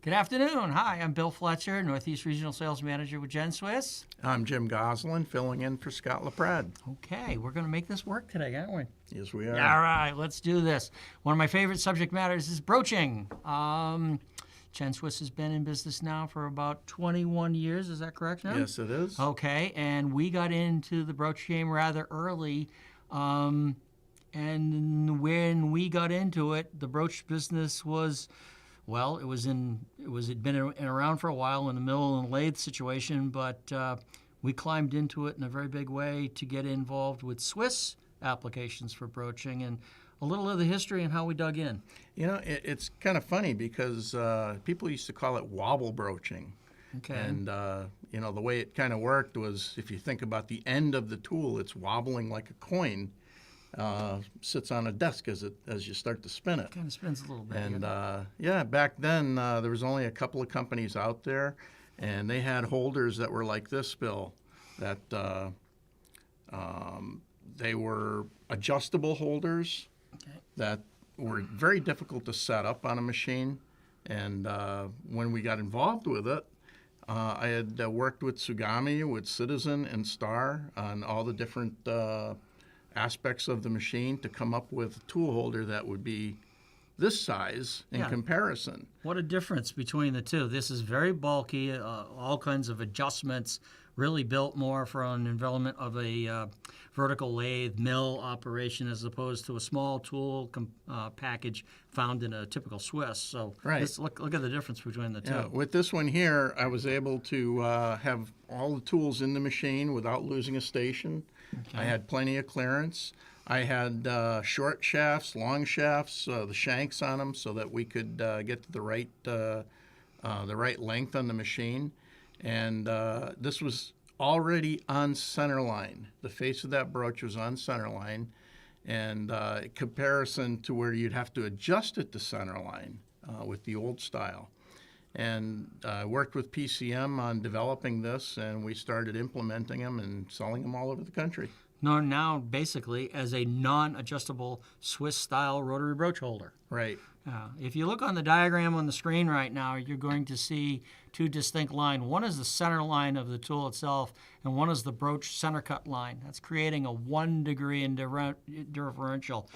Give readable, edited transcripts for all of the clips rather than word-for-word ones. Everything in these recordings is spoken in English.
Good afternoon. Hi, I'm Bill Fletcher, Northeast Regional Sales Manager with GenSwiss. I'm Jim Gosselin, filling in for Scott LaPrade. Okay, we're going to make this work today, aren't we? Yes, we are. All right, let's do this. One of my favorite subject matters is broaching. GenSwiss has been in business now for about 21 years. Is that correct now? Yes, it is. Okay, and we got into the broach game rather early. And when we got into it, the broach business was... Well, it'd been around for a while in the mill and lathe situation, but we climbed into it in a very big way to get involved with Swiss applications for broaching and a little of the history and how we dug in. You know, it's kind of funny because people used to call it wobble broaching. Okay. And, the way it kind of worked was if you think about the end of the tool, it's wobbling like a coin. Sits on a desk as you start to spin it. Kind of spins a little bit. And back then there was only a couple of companies out there, and they had holders that were like this, Bill. That they were adjustable holders that were very difficult to set up on a machine. And when we got involved with it, I had worked with Tsugami, with Citizen, and Star on all the different aspects of the machine to come up with a tool holder that would be this size in comparison. What a difference between the two. This is very bulky, all kinds of adjustments, really built more for an environment of a vertical lathe mill operation as opposed to a small tool package found in a typical Swiss. So look at the difference between the two. Yeah, with this one here, I was able to have all the tools in the machine without losing a station. Okay. I had plenty of clearance. I had short shafts, long shafts, the shanks on them, so that we could get to the right length on the machine. And this was already on center line. The face of that broach was on center line, and in comparison to where you'd have to adjust it to center line with the old style. And I worked with PCM on developing this, and we started implementing them and selling them all over the country. Now basically as a non-adjustable Swiss-style rotary broach holder. Right. If you look on the diagram on the screen right now, you're going to see two distinct lines. One is the center line of the tool itself, and one is the broach center cut line. That's creating a 1 degree differential.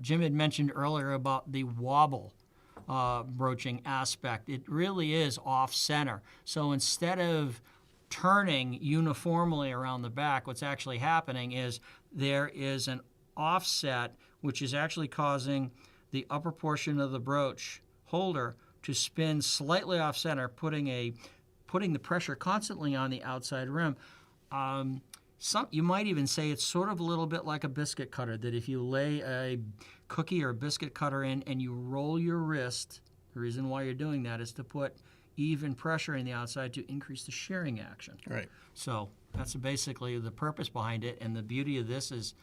Jim had mentioned earlier about the wobble broaching aspect. It really is off-center. So instead of turning uniformly around the back, what's actually happening is there is an offset which is actually causing the upper portion of the broach holder to spin slightly off-center, putting the pressure constantly on the outside rim. You might even say it's sort of a little bit like a biscuit cutter, that if you lay a cookie or a biscuit cutter in and you roll your wrist, the reason why you're doing that is to put even pressure in the outside to increase the shearing action. Right. So that's basically the purpose behind it, and the beauty of this is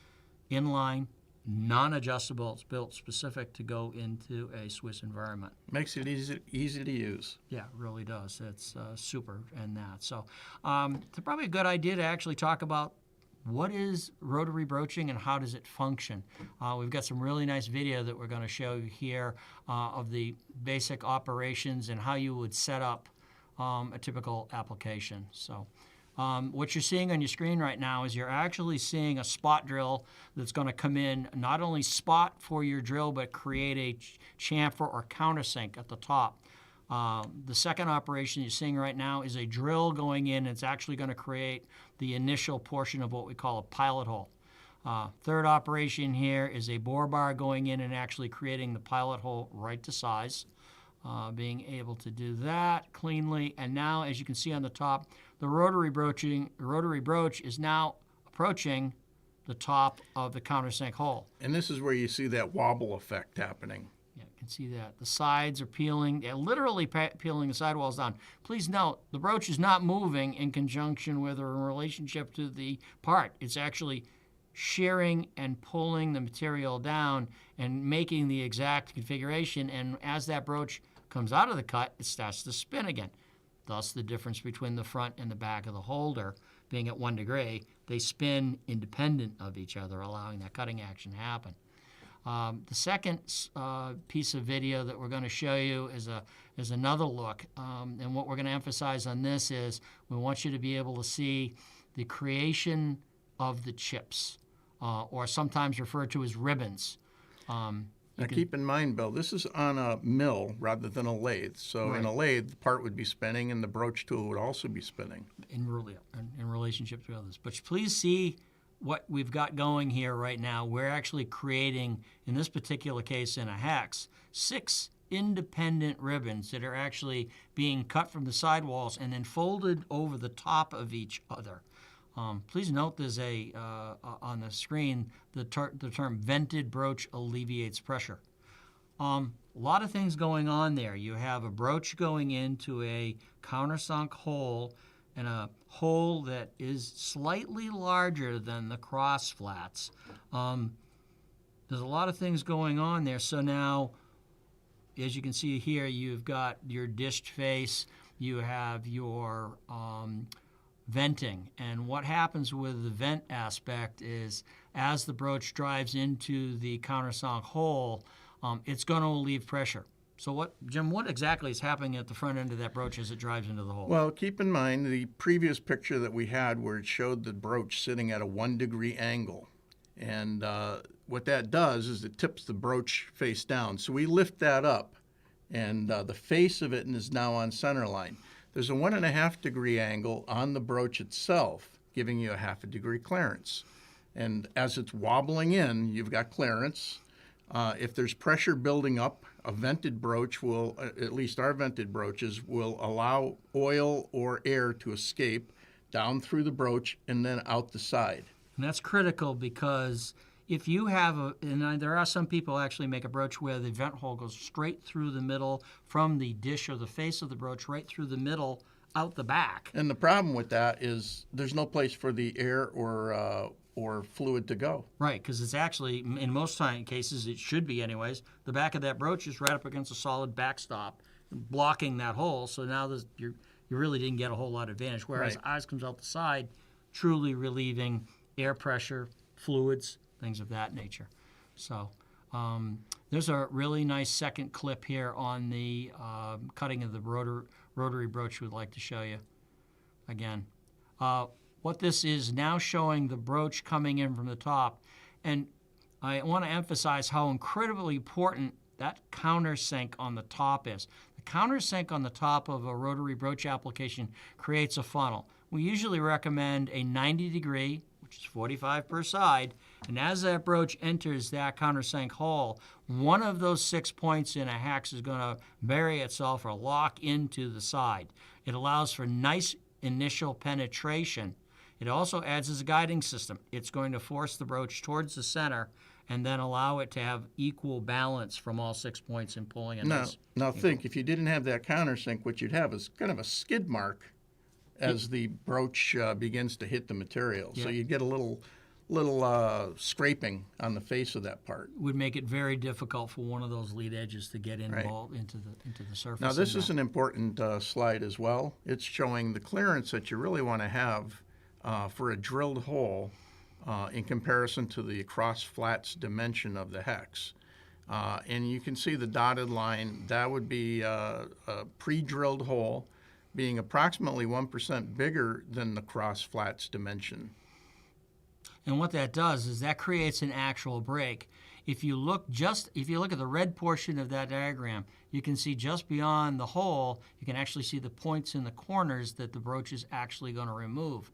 inline, non-adjustable. It's built specific to go into a Swiss environment. Makes it easy to use. Yeah, it really does. It's super in that. So it's probably a good idea to actually talk about what is rotary broaching and how does it function. We've got some really nice video that we're going to show you here of the basic operations and how you would set up a typical application. So what you're seeing on your screen right now is you're actually seeing a spot drill that's going to come in, not only spot for your drill, but create a chamfer or countersink at the top. The second operation you're seeing right now is a drill going in. It's actually going to create the initial portion of what we call a pilot hole. Third operation here is a bore bar going in and actually creating the pilot hole right to size. Being able to do that cleanly. And now, as you can see on the top, the rotary broach is now approaching the top of the countersink hole. And this is where you see that wobble effect happening. Yeah, you can see that. The sides are peeling. They're literally peeling the sidewalls down. Please note, the broach is not moving in conjunction with or in relationship to the part. It's actually shearing and pulling the material down and making the exact configuration. And as that broach comes out of the cut, it starts to spin again. Thus, the difference between the front and the back of the holder being at 1 degree, they spin independent of each other, allowing that cutting action to happen. The second piece of video that we're going to show you is another look. And what we're going to emphasize on this is we want you to be able to see the creation of the chips, or sometimes referred to as ribbons. Now keep in mind, Bill, this is on a mill rather than a lathe. So in a lathe, the part would be spinning and the broach tool would also be spinning. In relationship to others. But please see what we've got going here right now. We're actually creating, in this particular case in a hex, 6 independent ribbons that are actually being cut from the sidewalls and then folded over the top of each other. Please note there's on the screen the term vented broach alleviates pressure. A lot of things going on there. You have a broach going into a countersunk hole, and a hole that is slightly larger than the cross flats. There's a lot of things going on there. So now, as you can see here, you've got your dished face, you have your venting. And what happens with the vent aspect is as the broach drives into the countersunk hole, it's going to relieve pressure. So Jim, what exactly is happening at the front end of that broach as it drives into the hole? Well, keep in mind the previous picture that we had where it showed the broach sitting at a 1-degree angle. And what that does is it tips the broach face down. So we lift that up, and the face of it is now on center line. There's a 1.5-degree angle on the broach itself, giving you a 0.5 degree clearance. And as it's wobbling in, you've got clearance. If there's pressure building up, a vented broach will, at least our vented broaches, will allow oil or air to escape down through the broach and then out the side. And that's critical because if you have and there are some people actually make a broach where the vent hole goes straight through the middle from the dish or the face of the broach right through the middle out the back. And the problem with that is there's no place for the air or fluid to go. Right, because it's actually, in most cases, it should be anyways, the back of that broach is right up against a solid backstop, blocking that hole, so now you really didn't get a whole lot of advantage, whereas ours comes out the side, truly relieving air pressure, fluids, things of that nature. So there's a really nice second clip here on the cutting of the rotary broach we'd like to show you again. What this is now showing the broach coming in from the top, and I want to emphasize how incredibly important that countersink on the top is. The countersink on the top of a rotary broach application creates a funnel. We usually recommend a 90-degree, which is 45 per side, and as that broach enters that countersink hole, one of those 6 points in a hex is going to bury itself or lock into the side. It allows for nice initial penetration. It also adds as a guiding system. It's going to force the broach towards the center and then allow it to have equal balance from all 6 points in pulling it. Now think, if you didn't have that countersink, what you'd have is kind of a skid mark as the broach begins to hit the material. So you get a little scraping on the face of that part. Would make it very difficult for one of those lead edges to get involved into the surface. Now this is an important slide as well. It's showing the clearance that you really want to have for a drilled hole in comparison to the cross flats dimension of the hex. And you can see the dotted line. That would be a pre-drilled hole being approximately 1% bigger than the cross flats dimension. And what that does is that creates an actual break. If you look at the red portion of that diagram, you can see just beyond the hole, you can actually see the points in the corners that the broach is actually going to remove.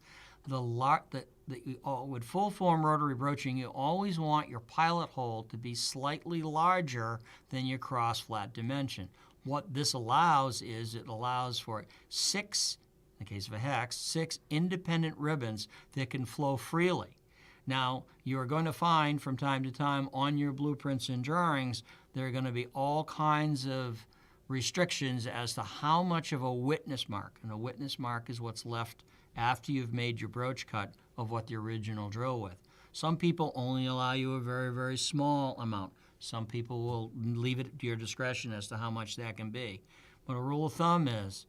With full form rotary broaching, you always want your pilot hole to be slightly larger than your cross flat dimension. What this allows is it allows for 6, in the case of a hex, 6 independent ribbons that can flow freely. Now, you are going to find from time to time on your blueprints and drawings, there are going to be all kinds of restrictions as to how much of a witness mark, and a witness mark is what's left after you've made your broach cut of what the original drill with. Some people only allow you a very, very small amount. Some people will leave it to your discretion as to how much that can be. But a rule of thumb is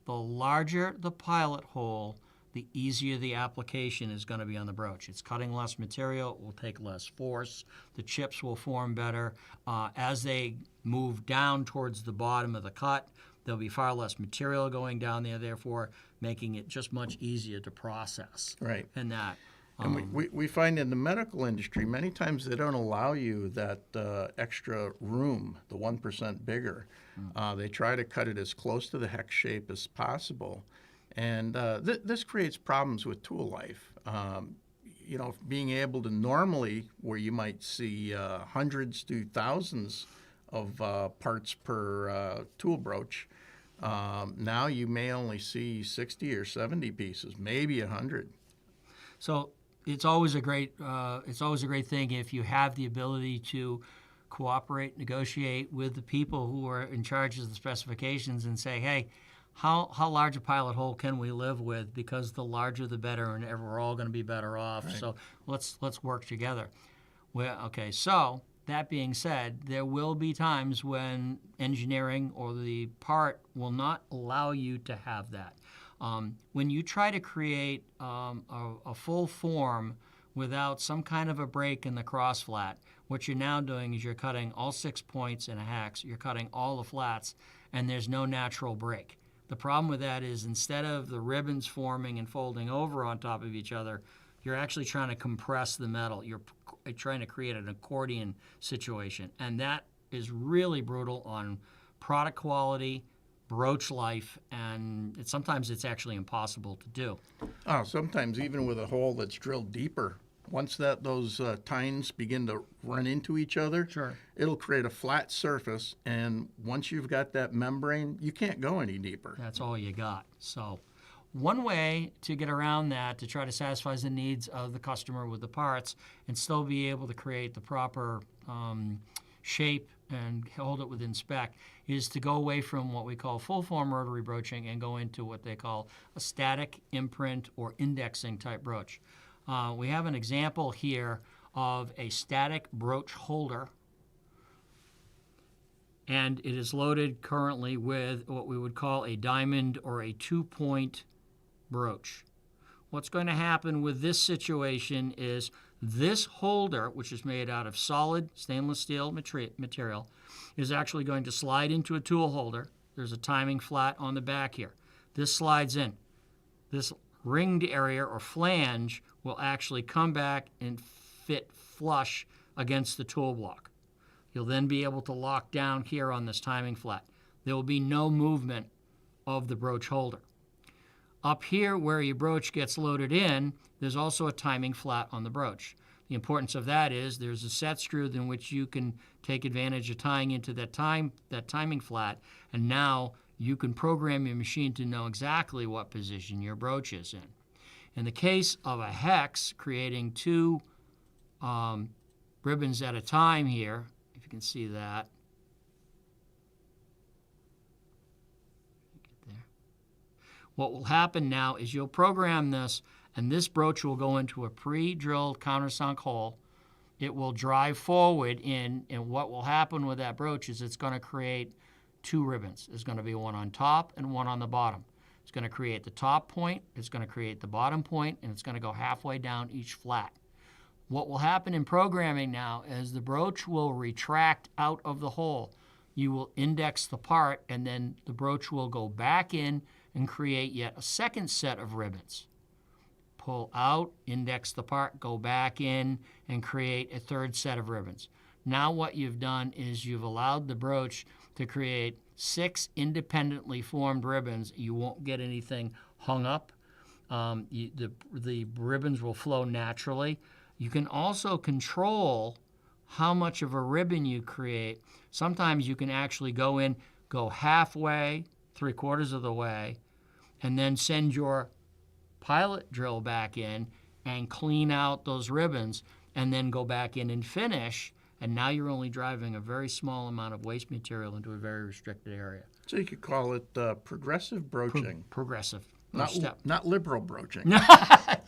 the larger the pilot hole, the easier the application is going to be on the broach. It's cutting less material, it will take less force, the chips will form better. As they move down towards the bottom of the cut, there'll be far less material going down there, therefore making it just much easier to process. Right. And that. And we find in the medical industry, many times they don't allow you that extra room, the 1% bigger. They try to cut it as close to the hex shape as possible. And this creates problems with tool life. You know, being able to normally, where you might see hundreds to thousands of parts per tool broach, now you may only see 60 or 70 pieces, maybe 100. So it's always a great thing if you have the ability to cooperate, negotiate with the people who are in charge of the specifications and say, hey, how large a pilot hole can we live with? Because the larger the better, and we're all going to be better off. Right. So let's work together. Well, okay. So that being said, there will be times when engineering or the part will not allow you to have that. When you try to create a full form without some kind of a break in the cross flat, what you're now doing is you're cutting all 6 points in a hex, you're cutting all the flats, and there's no natural break. The problem with that is instead of the ribbons forming and folding over on top of each other, you're actually trying to compress the metal. You're trying to create an accordion situation, and that is really brutal on product quality, broach life, and sometimes it's actually impossible to do. Oh, sometimes even with a hole that's drilled deeper, once those tines begin to run into each other, sure, it'll create a flat surface, and once you've got that membrane, you can't go any deeper. That's all you got. So one way to get around that, to try to satisfy the needs of the customer with the parts and still be able to create the proper shape and hold it within spec, is to go away from what we call full form rotary broaching and go into what they call a static imprint or indexing type broach. We have an example here of a static broach holder, and it is loaded currently with what we would call a diamond or a 2-point broach. What's going to happen with this situation is this holder, which is made out of solid stainless steel material, is actually going to slide into a tool holder. There's a timing flat on the back here. This slides in. This ringed area or flange will actually come back and fit flush against the tool block. You'll then be able to lock down here on this timing flat. There will be no movement of the broach holder. Up here where your broach gets loaded in, there's also a timing flat on the broach. The importance of that is there's a set screw in which you can take advantage of tying into that timing flat, and now you can program your machine to know exactly what position your broach is in. In the case of a hex, creating two ribbons at a time here, if you can see that. Get there. What will happen now is you'll program this, and this broach will go into a pre-drilled countersunk hole. It will drive forward in, and what will happen with that broach is it's going to create two ribbons. There's going to be one on top and one on the bottom. It's going to create the top point, it's going to create the bottom point, and it's going to go halfway down each flat. What will happen in programming now is the broach will retract out of the hole. You will index the part, and then the broach will go back in and create yet a second set of ribbons. Pull out, index the part, go back in, and create a third set of ribbons. Now what you've done is you've allowed the broach to create 6 independently formed ribbons. You won't get anything hung up. The ribbons will flow naturally. You can also control how much of a ribbon you create. Sometimes you can actually go in, go halfway, 3/4 of the way, and then send your pilot drill back in and clean out those ribbons, and then go back in and finish. And now you're only driving a very small amount of waste material into a very restricted area. So you could call it progressive broaching. Progressive. Not liberal broaching.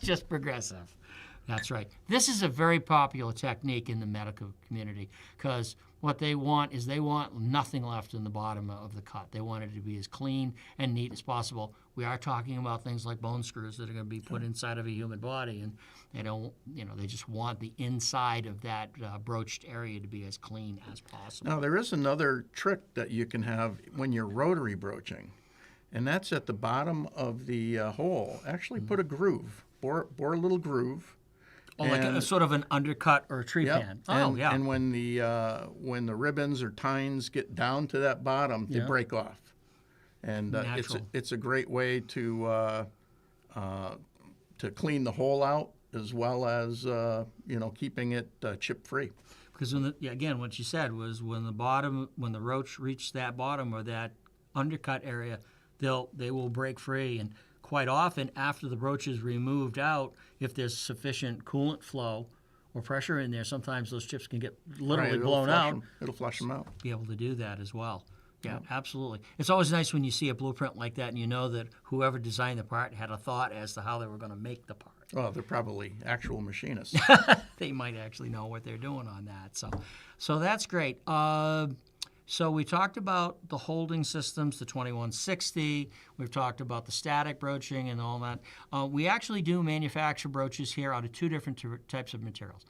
Just progressive. That's right. This is a very popular technique in the medical community because what they want is they want nothing left in the bottom of the cut. They want it to be as clean and neat as possible. We are talking about things like bone screws that are going to be put inside of a human body, and they don't, they just want the inside of that broached area to be as clean as possible. Now, there is another trick that you can have when you're rotary broaching, and that's at the bottom of the hole. Actually, put a groove, bore a little groove. Oh, like a sort of an undercut or a tree pan. Oh, yeah. And when the ribbons or tines get down to that bottom, they break off. And it's a great way to clean the hole out as well as keeping it chip free. Because again, what you said was when the roach reached that bottom or that undercut area, they will break free. And quite often, after the broach is removed out, if there's sufficient coolant flow or pressure in there, sometimes those chips can get literally blown out. It'll flush them out. Be able to do that as well. Yeah, absolutely. It's always nice when you see a blueprint like that and you know that whoever designed the part had a thought as to how they were going to make the part. Well, they're probably actual machinists. They might actually know what they're doing on that. So that's great. So we talked about the holding systems, the 2160. We've talked about the static broaching and all that. We actually do manufacture broaches here out of two different types of materials.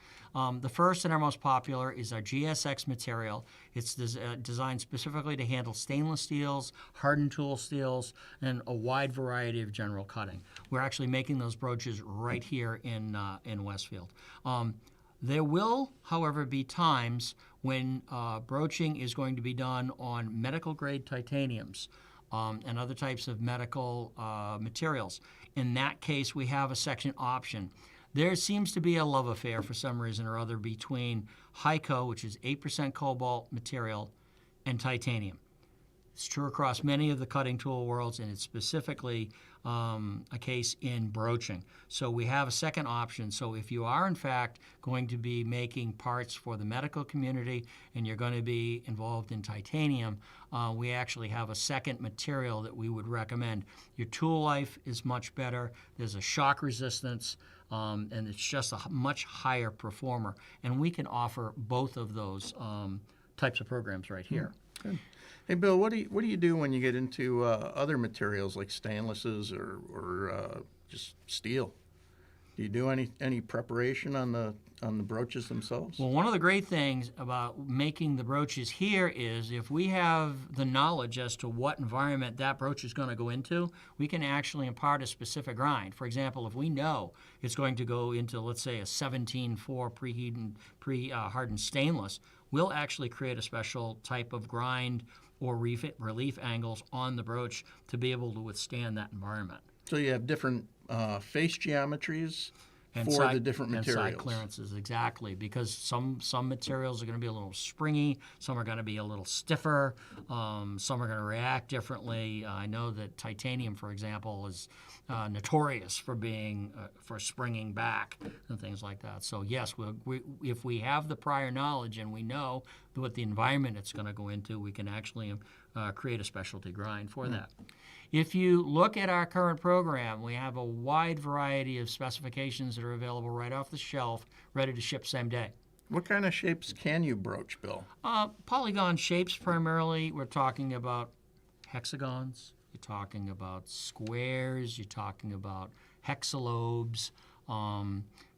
The first and our most popular is our GSX material. It's designed specifically to handle stainless steels, hardened tool steels, and a wide variety of general cutting. We're actually making those broaches right here in Westfield. There will, however, be times when broaching is going to be done on medical-grade titaniums and other types of medical materials. In that case, we have a section option. There seems to be a love affair for some reason or other between HICO, which is 8% cobalt material, and titanium. It's true across many of the cutting tool worlds, and it's specifically a case in broaching. So we have a second option. So if you are, in fact, going to be making parts for the medical community and you're going to be involved in titanium, we actually have a second material that we would recommend. Your tool life is much better. There's a shock resistance, and it's just a much higher performer. And we can offer both of those types of programs right here. Good. Hey, Bill, what do you do when you get into other materials like stainlesses or just steel? Do you do any preparation on the broaches themselves? Well, one of the great things about making the broaches here is if we have the knowledge as to what environment that broach is going to go into, we can actually impart a specific grind. For example, if we know it's going to go into, let's say, a 17-4 pre-hardened stainless, we'll actually create a special type of grind or relief angles on the broach to be able to withstand that environment. So you have different face geometries and for the different materials. And side clearances, exactly, because some materials are going to be a little springy, some are going to be a little stiffer, some are going to react differently. I know that titanium, for example, is notorious for being for springing back and things like that. So yes, if we have the prior knowledge and we know what the environment it's going to go into, we can actually create a specialty grind for that. If you look at our current program, we have a wide variety of specifications that are available right off the shelf, ready to ship same day. What kind of shapes can you broach, Bill? Polygon shapes primarily. We're talking about hexagons. You're talking about squares. You're talking about hexalobes.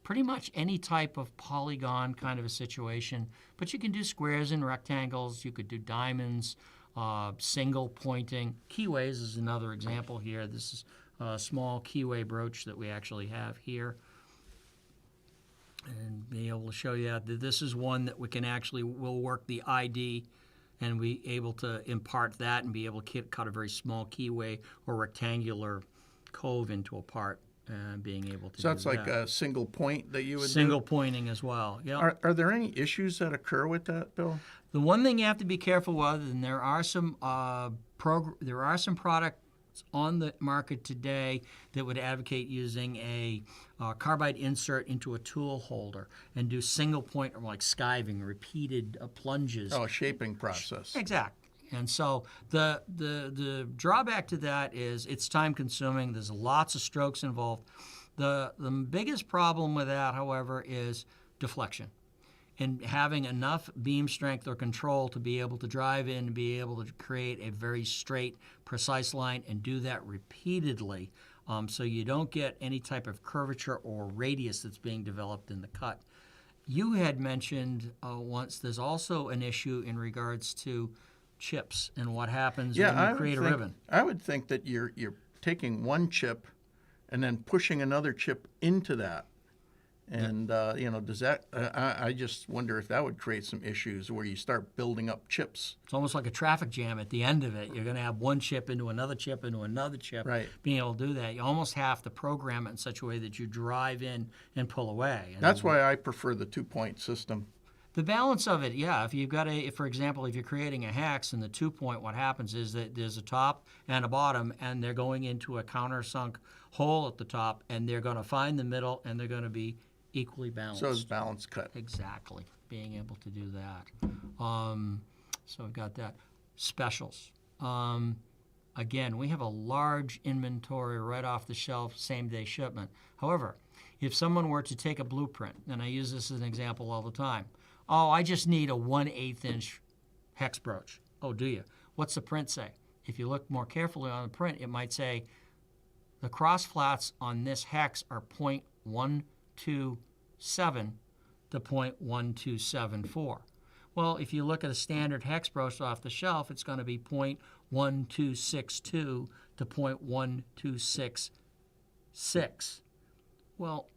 Pretty much any type of polygon kind of a situation. But you can do squares and rectangles. You could do diamonds. Single pointing. Keyways is another example here. This is a small keyway brooch that we actually have here. And be able to show you that this is one that will work the ID and be able to impart that and be able to cut a very small keyway or rectangular cove into a part. Being able to so that's like a single point that you would single pointing as well. Yeah. Are there any issues that occur with that, Bill? The one thing you have to be careful with, and there are some products on the market today that would advocate using a carbide insert into a tool holder and do single point or like skiving, repeated plunges. Oh, a shaping process. Exactly. And so the drawback to that is it's time consuming. There's lots of strokes involved. The biggest problem with that, however, is deflection. and having enough beam strength or control to be able to drive in and be able to create a very straight, precise line and do that repeatedly, so you don't get any type of curvature or radius that's being developed in the cut. You had mentioned once there's also an issue in regards to chips and what happens when you create a ribbon. I would think that you're taking one chip and then pushing another chip into that. And, does that, I just wonder if that would create some issues where you start building up chips. It's almost like a traffic jam at the end of it. You're going to have one chip into another chip into another chip. Right. Being able to do that, you almost have to program it in such a way that you drive in and pull away. And that's why I prefer the 2-point system. The balance of it, yeah. If you've got for example, if you're creating a hex and the 2-point, what happens is that there's a top and a bottom, and they're going into a countersunk hole at the top, and they're going to find the middle, and they're going to be equally balanced. So it's balance cut. Exactly. Being able to do that. So we've got that. Specials. Again, we have a large inventory right off the shelf, same-day shipment. However, if someone were to take a blueprint, and I use this as an example all the time, oh, I just need a 1/8 inch hex brooch. Oh, do you? What's the print say? If you look more carefully on the print, it might say the cross flats on this hex are 0.127 to 0.1274. Well, if you look at a standard hex brooch off the shelf, it's going to be 0.1262 to 0.1266. Well,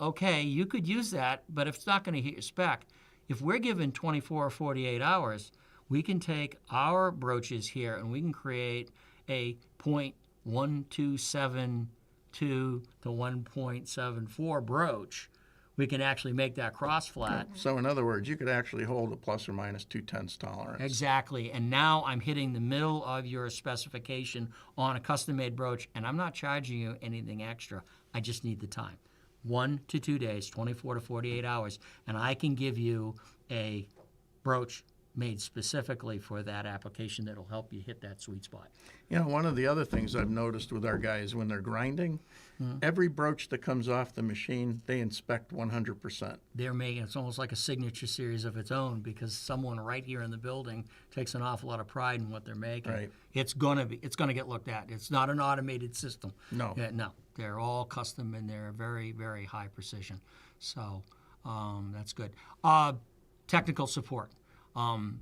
okay, you could use that, but if it's not going to hit your spec, if we're given 24 or 48 hours, we can take our brooches here and we can create a 0.1272 to 1.74 brooch. We can actually make that cross flat. So in other words, you could actually hold a plus or minus 2/10 tolerance. Exactly. And now I'm hitting the middle of your specification on a custom-made brooch, and I'm not charging you anything extra. I just need the time. 1 to 2 days, 24 to 48 hours, and I can give you a brooch made specifically for that application that'll help you hit that sweet spot. You know, one of the other things I've noticed with our guys when they're grinding, every brooch that comes off the machine, they inspect 100%. They're making, it's almost like a signature series of its own, because someone right here in the building takes an awful lot of pride in what they're making. Right. It's gonna get looked at. It's not an automated system. No. No, they're all custom and they're very, very high precision. So that's good. Technical support.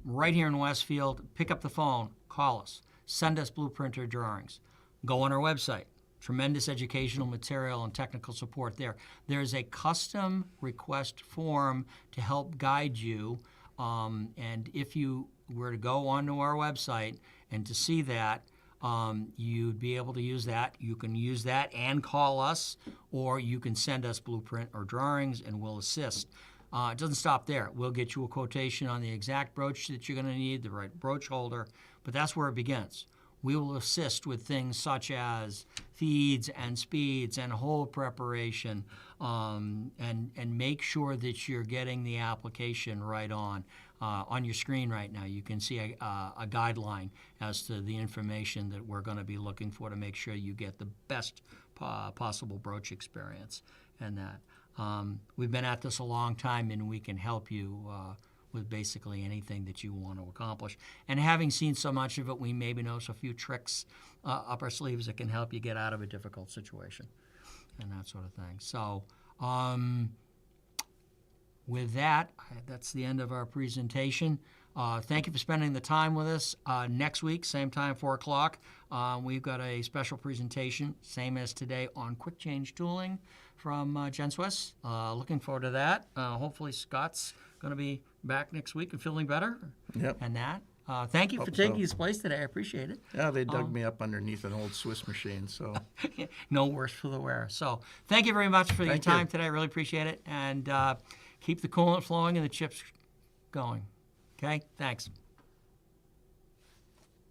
Right here in Westfield, pick up the phone, call us, send us blueprint or drawings. Go on our website. Tremendous educational material and technical support there. There's a custom request form to help guide you, and if you were to go onto our website and to see that, you'd be able to use that. You can use that and call us, or you can send us blueprint or drawings and we'll assist. It doesn't stop there. We'll get you a quotation on the exact brooch that you're going to need, the right brooch holder, but that's where it begins. We will assist with things such as feeds and speeds and hole preparation, and make sure that you're getting the application right on. On your screen right now, you can see a guideline as to the information that we're going to be looking for to make sure you get the best possible brooch experience and that. We've been at this a long time, and we can help you with basically anything that you want to accomplish. And having seen so much of it, we maybe know a few tricks up our sleeves that can help you get out of a difficult situation and that sort of thing. So with that, that's the end of our presentation. Thank you for spending the time with us. Next week, same time, 4 o'clock, we've got a special presentation, same as today, on quick change tooling from GenSwiss. Looking forward to that. Hopefully Scott's going to be back next week and feeling better. Yep. And that. Thank you for taking his place today. I appreciate it. Yeah, they dug me up underneath an old Swiss machine, so. No worse for the wear. So thank you very much for your time today. I really appreciate it. And keep the coolant flowing and the chips going. Okay? Thanks.